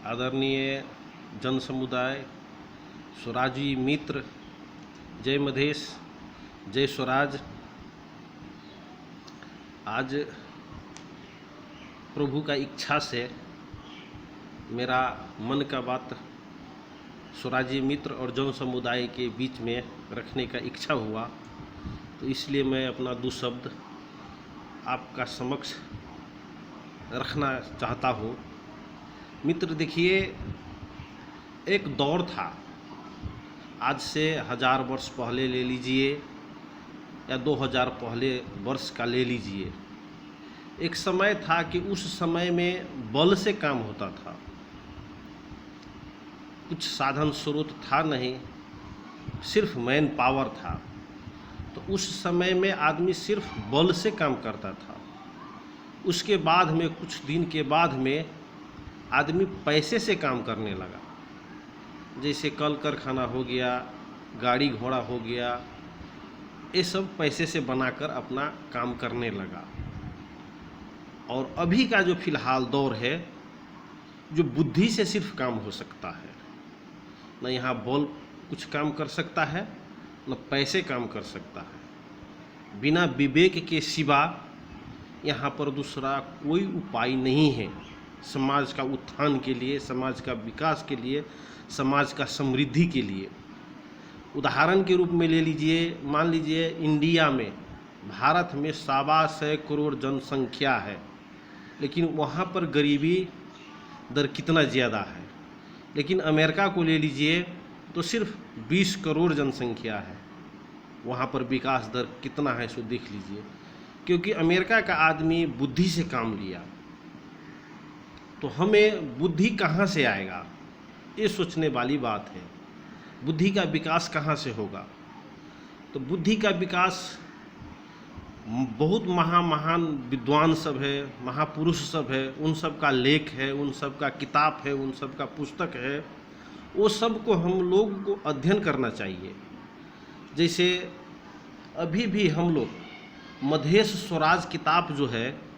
आदरणीय जन समुदाय, स्वराजी मित्र, जय मधेश, जय स्वराज। आज प्रभु का इच्छा से मेरा मन का बात स्वराजी मित्र और जन समुदाय के बीच में रखने का इच्छा हुआ, तो इसलिए मैं अपना दो शब्द आपका समक्ष रखना चाहता हूँ। मित्र, देखिए, एक दौर था, आज से 1000 वर्ष पहले ले लीजिए या 2000 पहले वर्ष का ले लीजिए। एक समय था कि उस समय में बल से काम होता था, कुछ साधन स्रोत था नहीं, सिर्फ मैन पावर था। तो उस समय में आदमी सिर्फ बल से काम करता था। उसके बाद में, कुछ दिन के बाद में, आदमी पैसे से काम करने लगा। जैसे कल कारखाना हो गया, गाड़ी घोड़ा हो गया, ये सब पैसे से बनाकर अपना काम करने लगा। और अभी का जो फिलहाल दौर है, जो बुद्धि से सिर्फ काम हो सकता है, न यहाँ बल कुछ काम कर सकता है, न पैसे काम कर सकता है। बिना विवेक के सिवा यहाँ पर दूसरा कोई उपाय नहीं है समाज का उत्थान के लिए, समाज का विकास के लिए, समाज का समृद्धि के लिए। उदाहरण के रूप में ले लीजिए, मान लीजिए इंडिया में, भारत में 125 करोड़ जनसंख्या है, लेकिन वहाँ पर गरीबी दर कितना ज़्यादा है। लेकिन अमेरिका को ले लीजिए तो सिर्फ 20 करोड़ जनसंख्या है, वहाँ पर विकास दर कितना है सो देख लीजिए। क्योंकि अमेरिका का आदमी बुद्धि से काम लिया। तो हमें बुद्धि कहाँ से आएगा, ये सोचने वाली बात है। बुद्धि का विकास कहाँ से होगा? तो बुद्धि का विकास बहुत महान विद्वान सब है, महापुरुष सब है, उन सब का लेख है, उन सब का किताब है, उन सब का पुस्तक है, वो सब को हम लोग को अध्ययन करना चाहिए। जैसे अभी भी हम लोग मधेश स्वराज किताब जो है,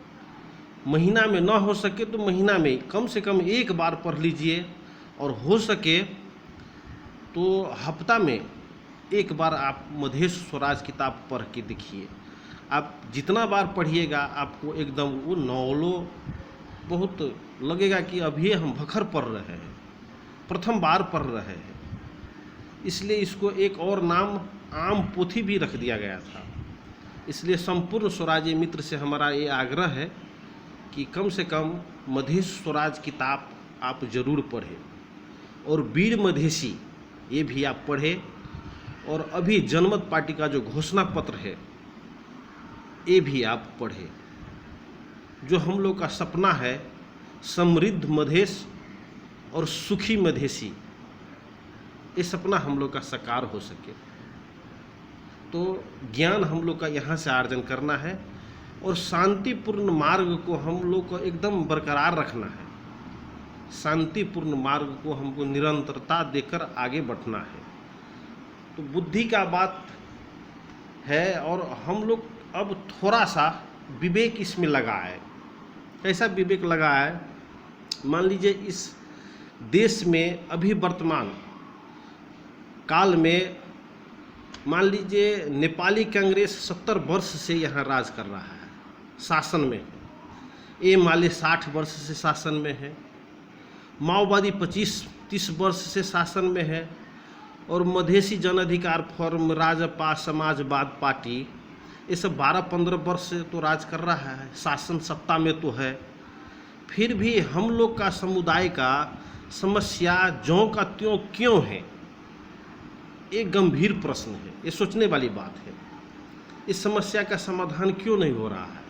महीना में ना हो सके तो महीना में कम से कम एक बार पढ़ लीजिए, और हो सके तो हफ्ता में एक बार आप मधेश स्वराज किताब पढ़ के देखिए। आप जितना बार पढ़िएगा आपको एकदम वो नॉवलो बहुत लगेगा कि अभी हम भखर पढ़ रहे हैं, प्रथम बार पढ़ रहे हैं। इसलिए इसको एक और नाम आम पोथी भी रख दिया गया था। इसलिए संपूर्ण स्वराजी मित्र से हमारा ये आग्रह है कि कम से कम मधेश स्वराज किताब आप जरूर पढ़ें, और वीर मधेसी ये भी आप पढ़ें, और अभी जनमत पार्टी का जो घोषणा पत्र है ये भी आप पढ़ें। जो हम लोग का सपना है, समृद्ध मधेश और सुखी मधेसी, ये सपना हम लोग का साकार हो सके। तो ज्ञान हम लोग का यहाँ से अर्जन करना है, और शांतिपूर्ण मार्ग को हम लोग को एकदम बरकरार रखना है। शांतिपूर्ण मार्ग को हमको निरंतरता देकर आगे बढ़ना है। तो बुद्धि का बात है, और हम लोग अब थोड़ा सा विवेक इसमें लगा है। कैसा विवेक लगा है? मान लीजिए इस देश में अभी वर्तमान काल में, मान लीजिए नेपाली कांग्रेस 70 वर्ष से यहाँ राज कर रहा है, शासन में। ये माले 60 वर्ष से शासन में है। माओवादी 25-30 वर्ष से शासन में है, और मधेसी जन अधिकार फोरम, राजपा, समाजवाद पार्टी, ये सब 12-15 वर्ष से तो राज कर रहा है, शासन सत्ता में तो है। फिर भी हम लोग का समुदाय का समस्या ज्यों का त्यों क्यों है, एक गंभीर प्रश्न है, ये सोचने वाली बात है। इस समस्या का समाधान क्यों नहीं हो रहा है?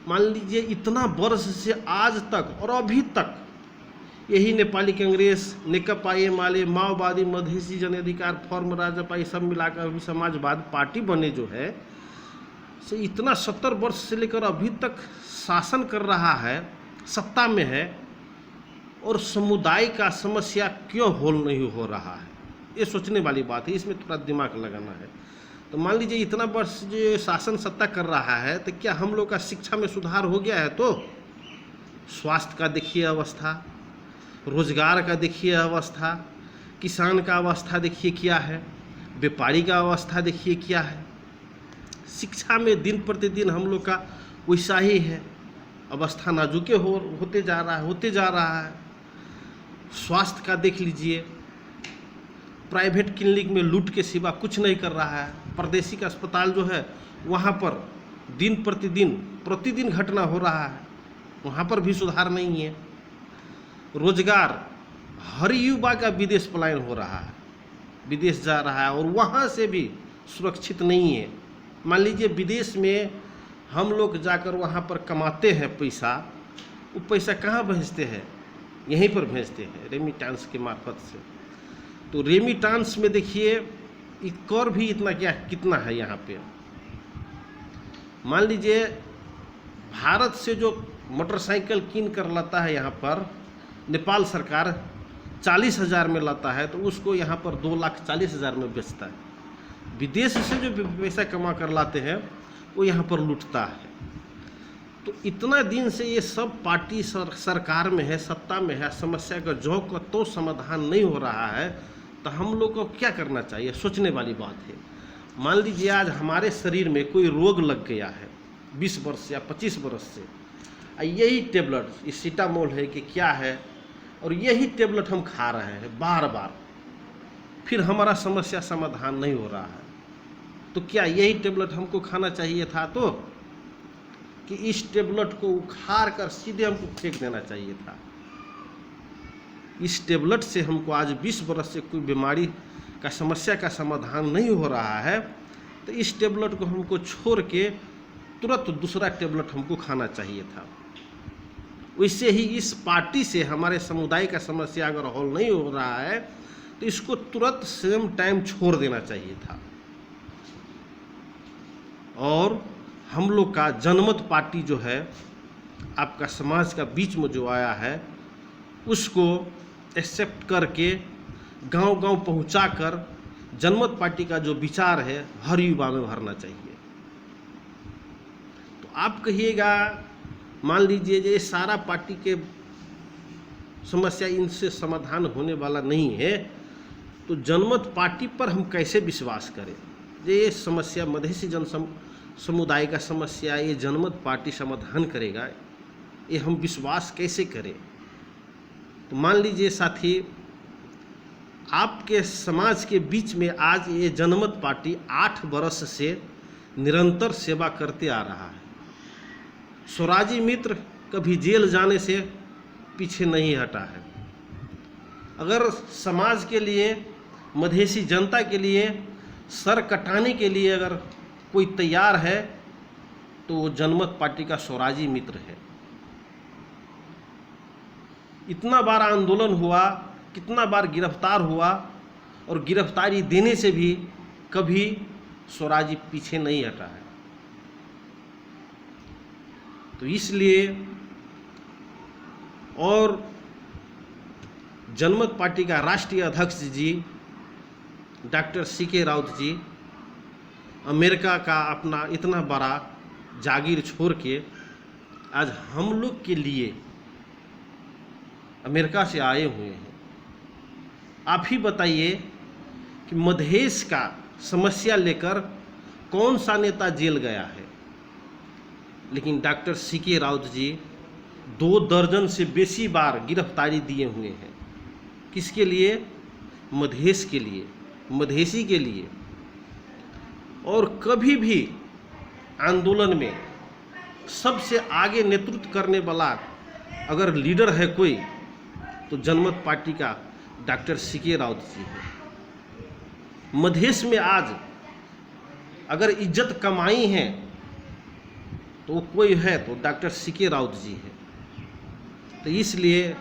मान लीजिए इतना वर्ष से आज तक और अभी तक यही नेपाली कांग्रेस, नेकपा एमाले, माओवादी, मधेसी जन अधिकार फोरम, राजपा, ये सब मिलाकर अभी समाजवाद पार्टी बने जो है, से इतना 70 वर्ष से लेकर अभी तक शासन कर रहा है, सत्ता में है, और समुदाय का समस्या क्यों हल नहीं हो रहा है, ये सोचने वाली बात है। इसमें थोड़ा दिमाग लगाना है। तो मान लीजिए इतना वर्ष जो शासन सत्ता कर रहा है, तो क्या हम लोग का शिक्षा में सुधार हो गया है? तो स्वास्थ्य का देखिए अवस्था, रोजगार का देखिए अवस्था, किसान का अवस्था देखिए क्या है, व्यापारी का अवस्था देखिए क्या है। शिक्षा में दिन प्रतिदिन हम लोग का वैसा ही है, अवस्था नाजुके होते जा रहा है। स्वास्थ्य का देख लीजिए, प्राइवेट क्लिनिक में लूट के सिवा कुछ नहीं कर रहा है। प्रादेशिक अस्पताल जो है वहाँ पर दिन प्रतिदिन घटना हो रहा है, वहाँ पर भी सुधार नहीं है। रोजगार, हर युवा का विदेश पलायन हो रहा है, विदेश जा रहा है और वहाँ से भी सुरक्षित नहीं है। मान लीजिए विदेश में हम लोग जाकर वहाँ पर कमाते हैं पैसा, वो पैसा कहाँ भेजते हैं? यहीं पर भेजते हैं रेमिटेंस के मार्फत से। तो रेमिटेंस में देखिए कर भी कितना है यहाँ पे। मान लीजिए भारत से जो मोटरसाइकिल कीन कर लाता है यहाँ पर, नेपाल सरकार 40,000 में लाता है, तो उसको यहाँ पर 2,40,000 में बेचता है। विदेश से जो पैसा कमा कर लाते हैं वो यहाँ पर लूटता है। तो इतना दिन से ये सब पार्टी सरकार में है, सत्ता में है, समस्या का जो का तो समाधान नहीं हो रहा है, तो हम लोग को क्या करना चाहिए? सोचने वाली बात है। मान लीजिए आज हमारे शरीर में कोई रोग लग गया है 20 वर्ष या 25 वर्ष से, यही टेबलेट, ये सीटामोल है कि क्या है, और यही टेबलेट हम खा रहे हैं बार बार, फिर हमारा समस्या समाधान नहीं हो रहा है। तो क्या यही टेबलेट हमको खाना चाहिए था? तो कि इस टेबलेट को उखाड़ कर सीधे हमको फेंक देना चाहिए था। इस टेबलेट से हमको आज 20 वर्ष से कोई बीमारी का समस्या का समाधान नहीं हो रहा है, तो इस टेबलेट को हमको छोड़ के तुरंत दूसरा टेबलेट हमको खाना चाहिए था। वैसे ही इस पार्टी से हमारे समुदाय का समस्या अगर हल नहीं हो रहा है, तो इसको तुरंत सेम टाइम छोड़ देना चाहिए था। और हम लोग का जनमत पार्टी जो है आपका समाज का बीच में जो आया है, उसको एक्सेप्ट करके गांव-गांव पहुंचाकर जनमत पार्टी का जो विचार है हर युवा में भरना चाहिए। तो आप कहिएगा, मान लीजिए ये सारा पार्टी के समस्या इनसे समाधान होने वाला नहीं है, तो जनमत पार्टी पर हम कैसे विश्वास करें? ये समस्या मधेसी समुदाय का समस्या ये जनमत पार्टी समाधान करेगा, ये हम विश्वास कैसे करें? तो मान लीजिए साथी, आपके समाज के बीच में आज ये जनमत पार्टी 8 वर्ष से निरंतर सेवा करते आ रहा है। स्वराजी मित्र कभी जेल जाने से पीछे नहीं हटा है। अगर समाज के लिए, मधेसी जनता के लिए सर कटाने के लिए अगर कोई तैयार है, तो वो जनमत पार्टी का स्वराजी मित्र है। इतना बार आंदोलन हुआ, कितना बार गिरफ्तार हुआ, और गिरफ्तारी देने से भी कभी स्वराजी पीछे नहीं हटा है। तो इसलिए, और जनमत पार्टी का राष्ट्रीय अध्यक्ष जी डॉक्टर CK राउत जी अमेरिका का अपना इतना बड़ा जागीर छोड़ के आज हम लोग के लिए अमेरिका से आए हुए हैं। आप ही बताइए कि मधेश का समस्या लेकर कौन सा नेता जेल गया है? लेकिन डॉक्टर CK राउत जी 2 दर्जन से बेसी बार गिरफ्तारी दिए हुए हैं। किसके लिए? मधेश के लिए, मधेसी के लिए। और कभी भी आंदोलन में सबसे आगे नेतृत्व करने वाला अगर लीडर है कोई, तो जनमत पार्टी का डॉक्टर CK राउत जी है। मधेश में आज अगर इज्जत कमाई है तो वो कोई है तो डॉक्टर CK राउत जी है। तो इसलिए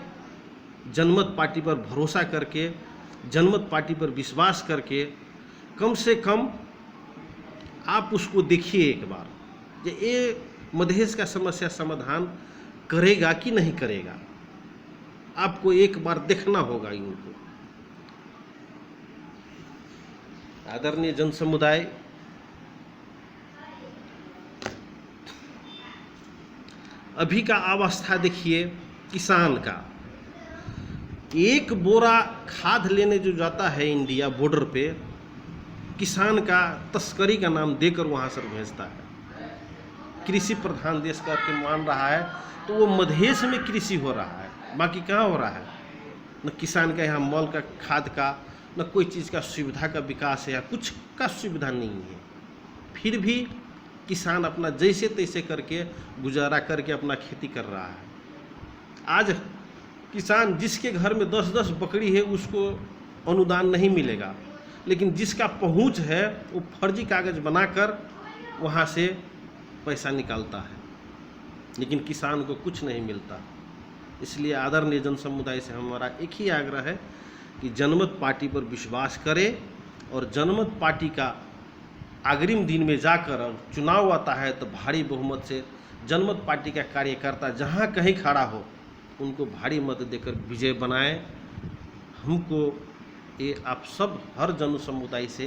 जनमत पार्टी पर भरोसा करके, जनमत पार्टी पर विश्वास करके, कम से कम आप उसको देखिए एक बार, ये मधेश का समस्या समाधान करेगा कि नहीं करेगा। आपको एक बार देखना होगा इनको। आदरणीय जन समुदाय, अभी का अवस्था देखिए किसान का। एक बोरा खाद लेने जो जाता है इंडिया बॉर्डर पे, किसान का तस्करी का नाम देकर वहाँ से भेजता है। कृषि प्रधान देश करके मान रहा है, तो वो मधेश में कृषि हो रहा है, बाकी कहाँ हो रहा है? न किसान का यहाँ मॉल का खाद का, न कोई चीज़ का सुविधा का विकास है, या कुछ का सुविधा नहीं है। फिर भी किसान अपना जैसे तैसे करके गुजारा करके अपना खेती कर रहा है। आज किसान जिसके घर में 10-10 बकरी है उसको अनुदान नहीं मिलेगा, लेकिन जिसका पहुंच है वो फर्जी कागज बनाकर वहाँ से पैसा निकालता है, लेकिन किसान को कुछ नहीं मिलता। इसलिए आदरणीय जन समुदाय से हमारा एक ही आग्रह है कि जनमत पार्टी पर विश्वास करें, और जनमत पार्टी का अग्रिम दिन में जाकर, और चुनाव आता है तो भारी बहुमत से जनमत पार्टी का कार्यकर्ता जहाँ कहीं खड़ा हो उनको भारी मत देकर विजय बनाएं। हमको ये आप सब हर जन समुदाय से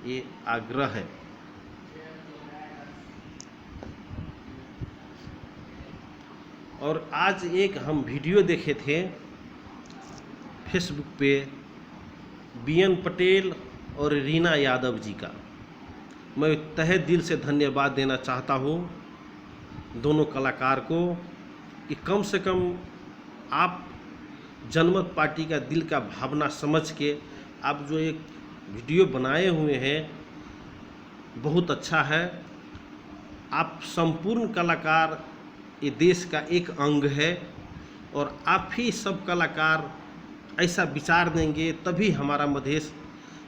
ये आग्रह है। और आज एक हम वीडियो देखे थे फेसबुक पे बीएन पटेल और रीना यादव जी का। मैं तहे दिल से धन्यवाद देना चाहता हूँ दोनों कलाकार को कि कम से कम आप जनमत पार्टी का दिल का भावना समझ के आप जो एक वीडियो बनाए हुए हैं बहुत अच्छा है। आप संपूर्ण कलाकार ये देश का एक अंग है, और आप ही सब कलाकार ऐसा विचार देंगे तभी हमारा मधेश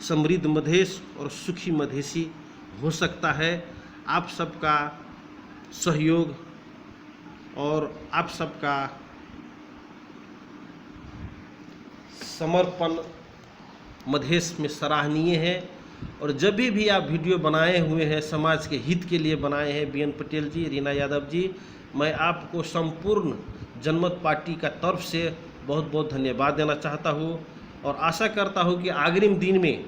समृद्ध मधेश और सुखी मधेसी हो सकता है। आप सबका सहयोग और आप सबका समर्पण मधेश में सराहनीय है। और जब भी आप वीडियो बनाए हुए हैं समाज के हित के लिए बनाए हैं बीएन पटेल जी, रीना यादव जी, मैं आपको संपूर्ण जनमत पार्टी का तरफ से बहुत बहुत धन्यवाद देना चाहता हूँ, और आशा करता हूँ कि अग्रिम दिन में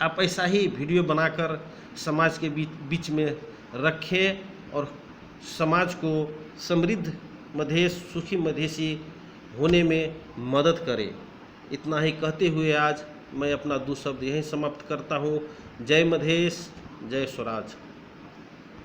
आप ऐसा ही वीडियो बनाकर समाज के बीच में रखें और समाज को समृद्ध मधेश सुखी मधेसी होने में मदद करें। इतना ही कहते हुए आज मैं अपना 2 शब्द यहीं समाप्त करता हूँ। जय मधेश, जय स्वराज।